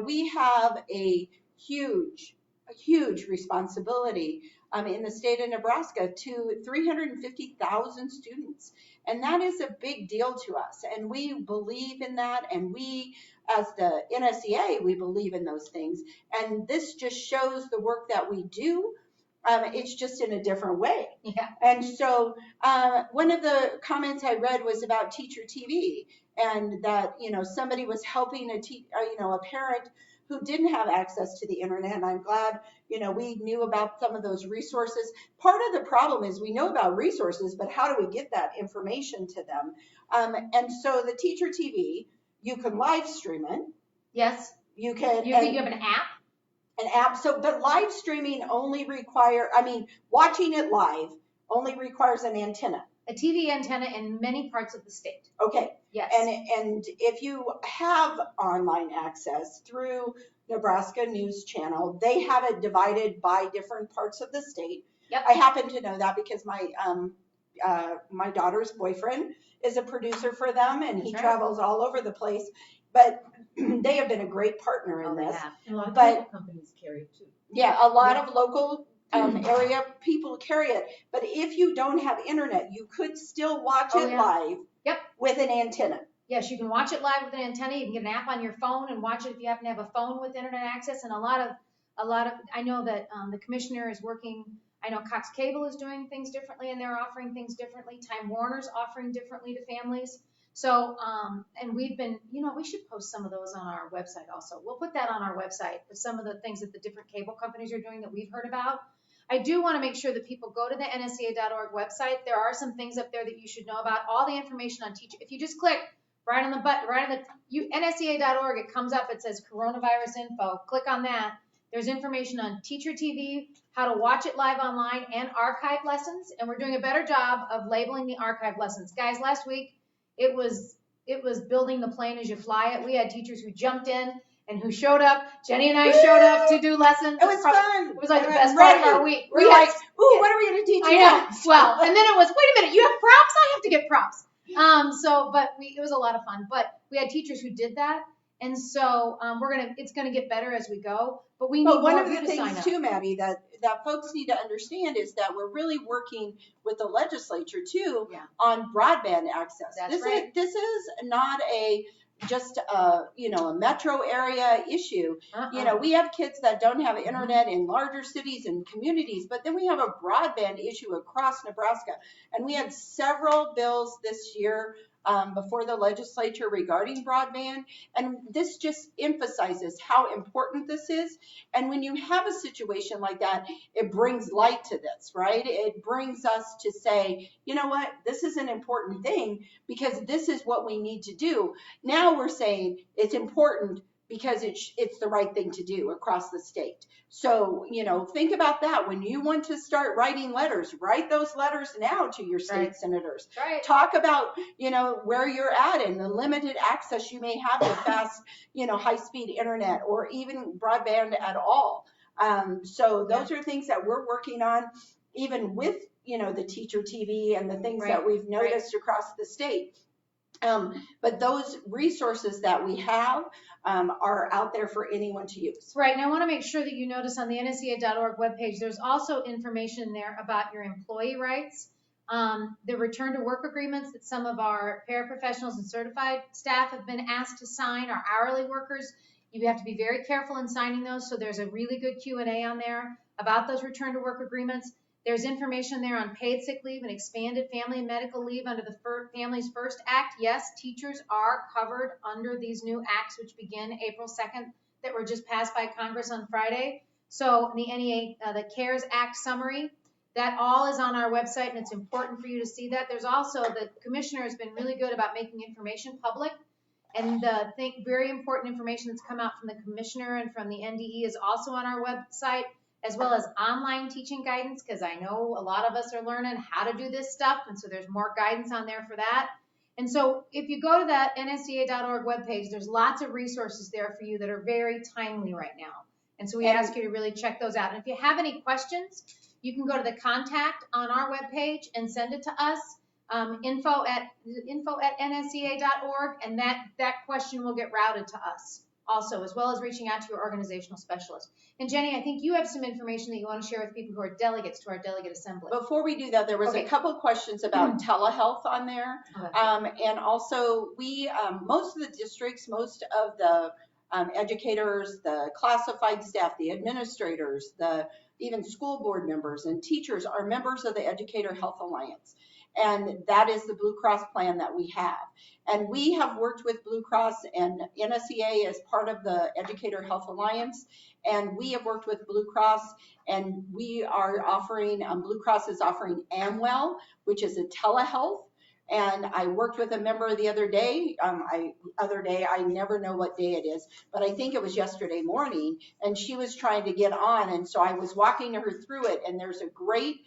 we have a huge responsibility in the state of Nebraska to 350,000 students. And that is a big deal to us. And we believe in that. And we, as the NSEA, we believe in those things. And this just shows the work that we do. It's just in a different way. Yeah. And so one of the comments I read was about teacher TV, and that, somebody was helping a parent who didn't have access to the internet. And I'm glad, we knew about some of those resources. Part of the problem is we know about resources, but how do we get that information to them? And so the teacher TV, you can live stream it. Yes. You can. You have an app? An app. So, but live streaming only watching it live only requires an antenna. A TV antenna in many parts of the state. Okay. Yes. And if you have online access through Nebraska News Channel, they have it divided by different parts of the state. Yep. I happen to know that because my daughter's boyfriend is a producer for them, and he travels all over the place. But they have been a great partner in this. And a lot of cable companies carry it too. Yeah, a lot of local area people carry it. But if you don't have internet, you could still watch it live. Yep. With an antenna. Yes, you can watch it live with an antenna. You can get an app on your phone and watch it if you happen to have a phone with internet access. And a lot of, I know that the commissioner is working. I know Cox Cable is doing things differently, and they're offering things differently. Time Warner's offering differently to families. So, and we've been, we should post some of those on our website also. We'll put that on our website with some of the things that the different cable companies are doing that we've heard about. I do want to make sure that people go to the NSEA.org website. There are some things up there that you should know about. All the information on teacher. If you just click right on the button, NSEA.org, it comes up. It says coronavirus info. Click on that. There's information on teacher TV, how to watch it live online, and archive lessons. And we're doing a better job of labeling the archive lessons. Guys, last week it was building the plane as you fly it. We had teachers who jumped in and who showed up. Jenni and I showed up to do lessons. It was fun. It was like the best part of our week. We're like, ooh, what are we going to teach you? I know. Well, and then it was, wait a minute, you have props? I have to get props. It was a lot of fun. But we had teachers who did that. And so it's gonna get better as we go. But we need one more of of you the to sign things up. too, Maddie, that folks need to understand is that we're really working with the legislature too on broadband access. This is not just a metro area issue. We have kids that don't have internet in larger cities and communities, but then we have a broadband issue across Nebraska. And we had several bills this year before the legislature regarding broadband. And this just emphasizes how important this is. And when you have a situation like that, it brings light to this, right? It brings us to say, you know what, this is an important thing because this is what we need to do. Now we're saying it's important because it's the right thing to do across the state. So, think about that. When you want to start writing letters, write those letters now to your state senators. Right. Talk about, where you're at and the limited access you may have to fast, high-speed internet or even broadband at all. So those are things that we're working on, even with, the teacher TV and the things that we've noticed across the state. But those resources that we have are out there for anyone to use. Right, and I want to make sure that you notice on the NSEA.org webpage, there's also information there about your employee rights, the return to work agreements that some of our paraprofessionals and certified staff have been asked to sign, our hourly workers. You have to be very careful in signing those, so there's a really good Q&A on there about those return to work agreements. There's information there on paid sick leave and expanded family and medical leave under the Families First Act. Yes, teachers are covered under these new acts, which begin April 2nd, that were just passed by Congress on Friday. So the NEA, the CARES Act summary, that all is on our website, and it's important for you to see that. There's also, the commissioner has been really good about making information public. And the very important information that's come out from the commissioner and from the NDE is also on our website, as well as online teaching guidance, because I know a lot of us are learning how to do this stuff, and so there's more guidance on there for that. And so if you go to that NSEA.org webpage, there's lots of resources there for you that are very timely right now. And so we ask you to really check those out. And if you have any questions, you can go to the contact on our webpage and send it to us, info at nsea.org, and that question will get routed to us also, as well as reaching out to your organizational specialist. And Jenny, I think you have some information that you want to share with people who are delegates to our delegate assembly. Before we do that, there was a couple of questions about telehealth on there. And also we, most of the districts, most of the educators, the classified staff, the administrators, even school board members and teachers are members of the Educator Health Alliance. And that is the Blue Cross plan that we have. And we have worked with Blue Cross, and NSEA as part of the Educator Health Alliance. And we have worked with Blue Cross, and we are offering, Blue Cross is offering Amwell, which is a telehealth. And I worked with a member the other day. I never know what day it is, but I think it was yesterday morning, and she was trying to get on. And so I was walking her through it, and there's a great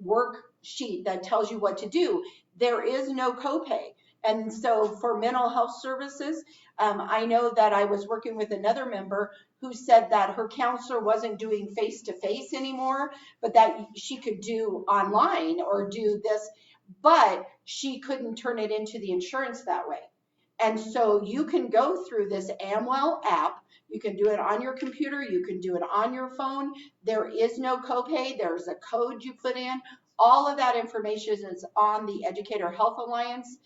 worksheet that tells you what to do. There is no copay. And so for mental health services, I know that I was working with another member who said that her counselor wasn't doing face-to-face anymore, but that she could do online or do this, but she couldn't turn it into the insurance that way. And so you can go through this Amwell app. You can do it on your computer. You can do it on your phone. There is no copay. There's a code you put in. All of that information is on the Educator Health Alliance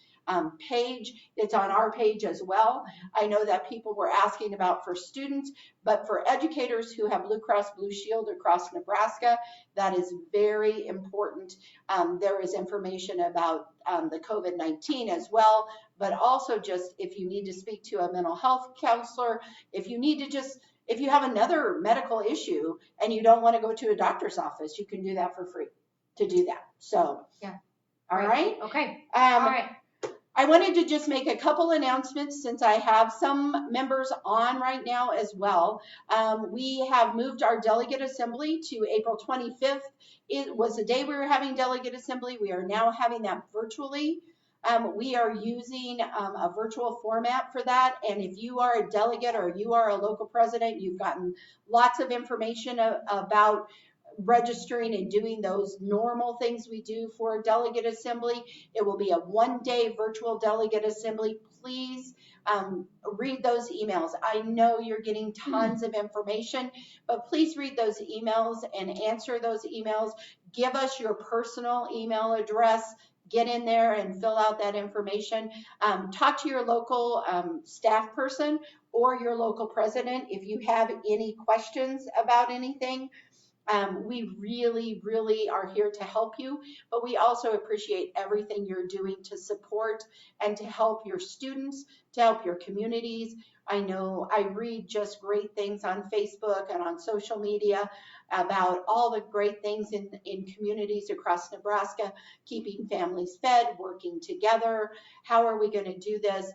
page. It's on our page as well. I know that people were asking about for students, but for educators who have Blue Cross Blue Shield across Nebraska, that is very important. There is information about the COVID-19 as well, but also just if you need to speak to a mental health counselor, if you have another medical issue and you don't want to go to a doctor's office, you can do that for free to do that. So, yeah. All right. Okay. All right. I wanted to just make a couple announcements since I have some members on right now as well. We have moved our delegate assembly to April 25th. It was the day we were having delegate assembly. We are now having that virtually. We are using a virtual format for that. And if you are a delegate or you are a local president, you've gotten lots of information about registering and doing those normal things we do for a delegate assembly. It will be a one-day virtual delegate assembly. Please read those emails. I know you're getting tons of information, but please read those emails and answer those emails. Give us your personal email address. Get in there and fill out that information. Talk to your local staff person or your local president if you have any questions about anything. We really, really are here to help you, but we also appreciate everything you're doing to support and to help your students, to help your communities. I know I read just great things on Facebook and on social media about all the great things in communities across Nebraska, keeping families fed, working together. How are we going to do this?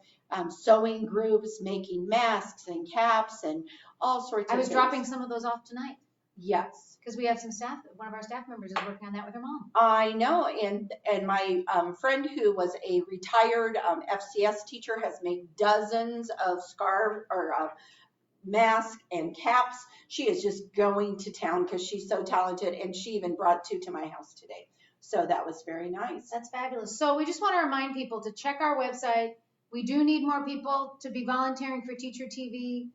Sewing groups, making masks and caps and all sorts of things. I was dropping some of those off tonight. Yes. Because we have some staff, one of our staff members is working on that with her mom. I know, and my friend who was a retired FCS teacher has made dozens of scarves or masks and caps. She is just going to town because she's so talented, and she even brought 2 to my house today. So that was very nice. That's fabulous. So we just want to remind people to check our website. We do need more people to be volunteering for Teacher TV.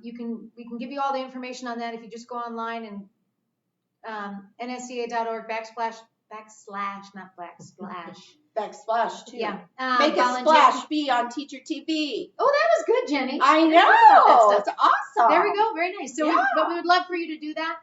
We can give you all the information on that if you just go online and NSEA.org not backsplash. Backsplash too. Yeah. Make a volunteer. splash be on Teacher TV. Oh, that was good, Jenny. I didn't think about that know. stuff. It's awesome. There we go. Very nice. So, Yeah. but we would love for you to do that.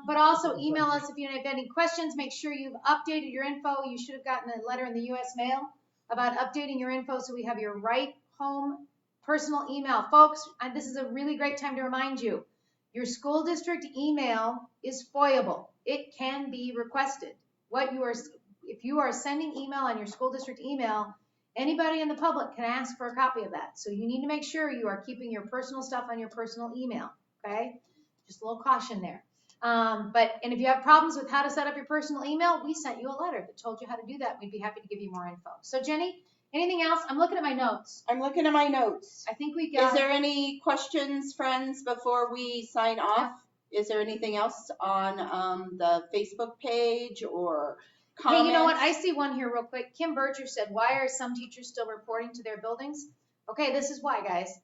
But also email us if you have any questions. Make sure you've updated your info. You should have gotten a letter in the U.S. mail about updating your info so we have your right home personal email. Folks, this is a really great time to remind you. Your school district email is FOIable. It can be requested. If you are sending email on your school district email, anybody in the public can ask for a copy of that. So you need to make sure you are keeping your personal stuff on your personal email, okay? Just a little caution there. And if you have problems with how to set up your personal email, we sent you a letter that told you how to do that. We'd be happy to give you more info. So Jenny, anything else? I'm looking at my notes. I'm looking at my notes. I think we got. Is there any questions, friends, before we sign off? Is there anything else on the Facebook page or comments? Hey, you know what? I see one here real quick. Kim Berger said, why are some teachers still reporting to their buildings? Okay, this is why, guys.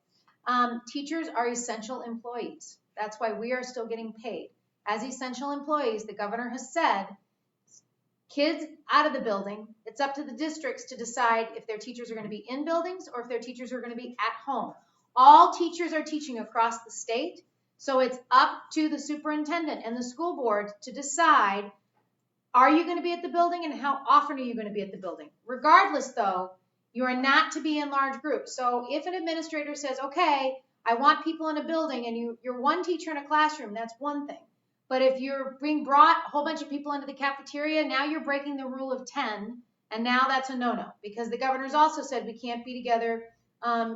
Teachers are essential employees. That's why we are still getting paid. As essential employees, the governor has said, kids out of the building, it's up to the districts to decide if their teachers are going to be in buildings or if their teachers are going to be at home. All teachers are teaching across the state, so it's up to the superintendent and the school board to decide, are you going to be at the building and how often are you going to be at the building? Regardless, though, you are not to be in large groups. So if an administrator says, okay, I want people in a building and you're one teacher in a classroom, that's one thing. But if you're being brought a whole bunch of people into the cafeteria, now you're breaking the rule of 10, and now that's a no-no, because the governor's also said we can't be together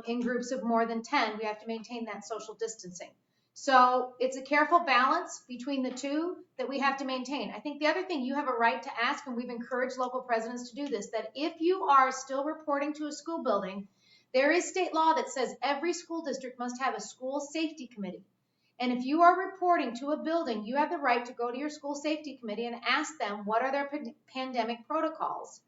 in groups of more than 10. We have to maintain that social distancing. So it's a careful balance between the two that we have to maintain. I think the other thing you have a right to ask, and we've encouraged local presidents to do this, that if you are still reporting to a school building, there is state law that says every school district must have a school safety committee. And if you are reporting to a building, you have the right to go to your school safety committee and ask them what are their pandemic protocols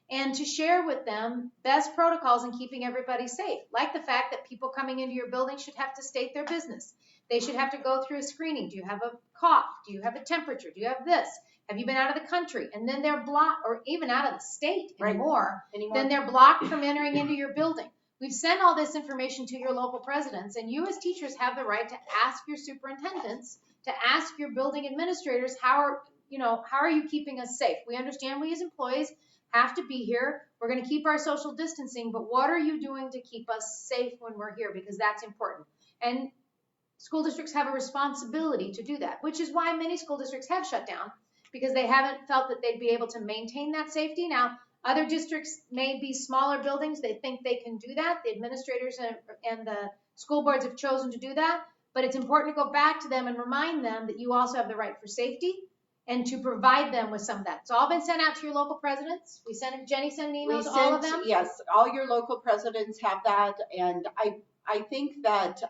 and to share with them best protocols in keeping everybody safe, like the fact that people coming into your building should have to state their business. They should have to go through a screening. Do you have a cough? Do you have a temperature? Do you have this? Have you been out of the country? And then they're blocked, or even out of the state anymore. Then they're blocked from entering into your building. We've sent all this information to your local presidents, and you as teachers have the right to ask your superintendents, to ask your building administrators, how are you keeping us safe? We understand we as employees have to be here. We're going to keep our social distancing, but what are you doing to keep us safe when we're here? Because that's important. And school districts have a responsibility to do that, which is why many school districts have shut down, because they haven't felt that they'd be able to maintain that safety. Now, other districts may be smaller buildings. They think they can do that. The administrators and the school boards have chosen to do that. But it's important to go back to them and remind them that you also have the right for safety and to provide them with some of that. It's all been sent out to your local presidents. Jenny sent an email to all of them. Yes, all your local presidents have that. And I think that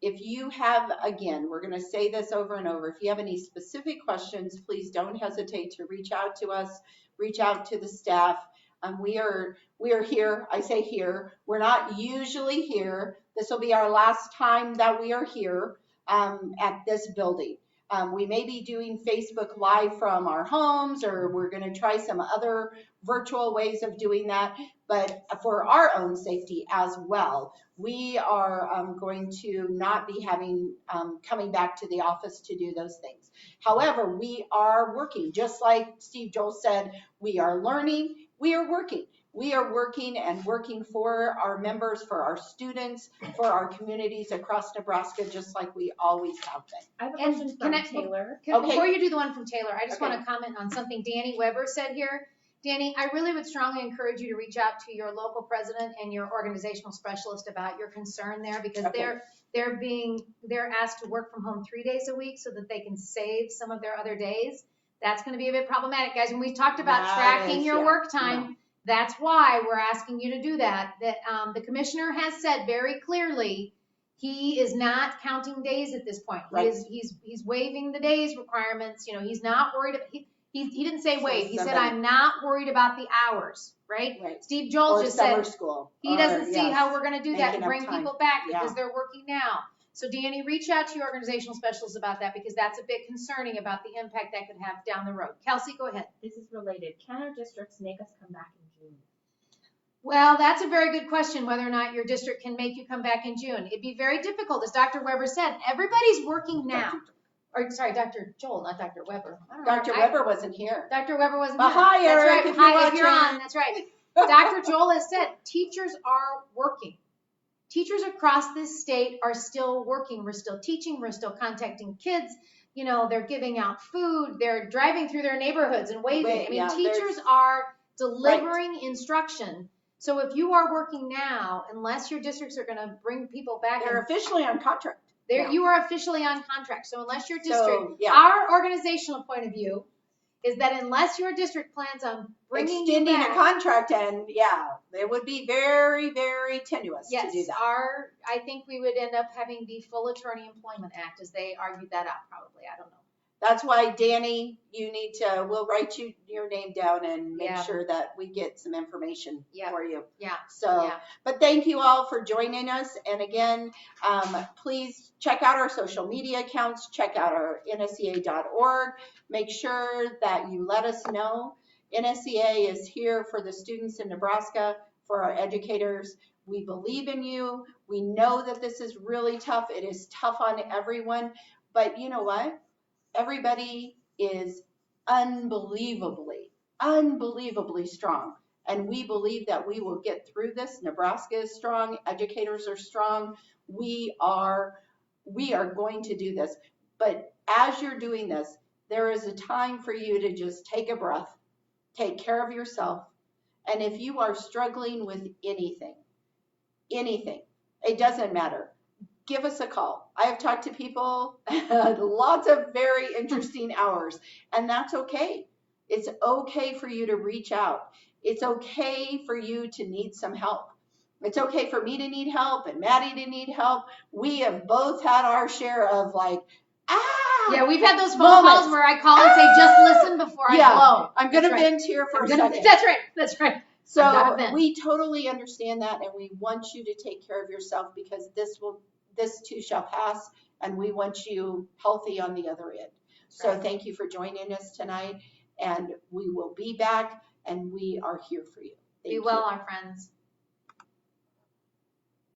if you have, again, we're going to say this over and over, if you have any specific questions, please don't hesitate to reach out to us. Reach out to the staff. We are here. I say here. We're not usually here. This will be our last time that we are here at this building. We may be doing Facebook Live from our homes, or we're going to try some other virtual ways of doing that. But for our own safety as well, we are going to not be coming back to the office to do those things. However, we are working, just like Steve Joel said, we are learning, we are working. We are working and working for our members, for our students, for our communities across Nebraska, just like we always have been. I have a question from Taylor. Before you do the one from Taylor, I just Okay. want to comment on something Danny Weber said here. Danny, I really would strongly encourage you to reach out to your local president and your organizational specialist about your concern there, because Okay. they're asked to work from home 3 days a week so that they can save some of their other days. That's going to be a bit problematic, guys. When we talked about tracking your work time, that's why we're asking you to do that. The commissioner has said very clearly he is not counting days at this point. Right. He's waiving the days requirements. He's not worried. He didn't say So wait. He said, somebody- I'm not worried about the hours, right? Right. Steve Joel Or just summer said school. he or, doesn't see yes, how we're going to do that and making up bring time. people back because Yeah. they're working now. So Danny, reach out to your organizational specialist about that because that's a bit concerning about the impact that could have down the road. Kelsey, go ahead. This is related. Can our districts make us come back in June? Well, that's a very good question, whether or not your district can make you come back in June. It'd be very difficult. As Dr. Weber said, everybody's working now. Or sorry, Dr. Joel, not Dr. Weber. I don't know. Dr. Weber wasn't here. Dr. Weber wasn't But here. hi, That's Eric, right. if you're Hi, if you're watching. on, that's right. Dr. Joel has said teachers are working. Teachers across this state are still working. We're still teaching. We're still contacting kids. You know, they're giving out food. They're driving through their neighborhoods and waving. I mean, Yeah, teachers are delivering instruction. So if you are working now, unless your districts are going to bring people back, They're officially on contract. now. you are officially on contract. So unless your district, So, yeah. our organizational point of view is that unless your district plans on bringing Extending you a back, contract, and yeah, it would be very, very tenuous to do yes, that. I think we would end up having the Full Attorney Employment Act as they argued that out probably. I don't know. That's why, Danny, you need to, we'll write your name down and make Yeah. sure that we get some information Yeah. for you. Yeah. So, Yeah. but thank you all for joining us. And again, please check out our social media accounts, check out our NSEA.org. Make sure that you let us know. NSEA is here for the students in Nebraska, for our educators. We believe in you. We know that this is really tough. It is tough on everyone. But you know what? Everybody is unbelievably strong. And we believe that we will get through this. Nebraska is strong. Educators are strong. We are going to do this. But as you're doing this, there is a time for you to just take a breath, take care of yourself. And if you are struggling with anything, it doesn't matter. Give us a call. I have talked to people lots of very interesting hours, and that's okay. It's okay for you to reach out. It's okay for you to need some help. It's okay for me to need help and Maddie to need help. We have both had our share of Yeah, we've had those phone calls where I call and say, just listen before I blow. I'm going to That's right. vent here for a second. That's right. That's right. I've So gotta vent. we totally understand that, and we want you to take care of yourself because this too shall pass, and we want you healthy on the other end. So Right. thank you for joining us tonight, and we will be back, and we are here for you. Thank Be you. well, our friends.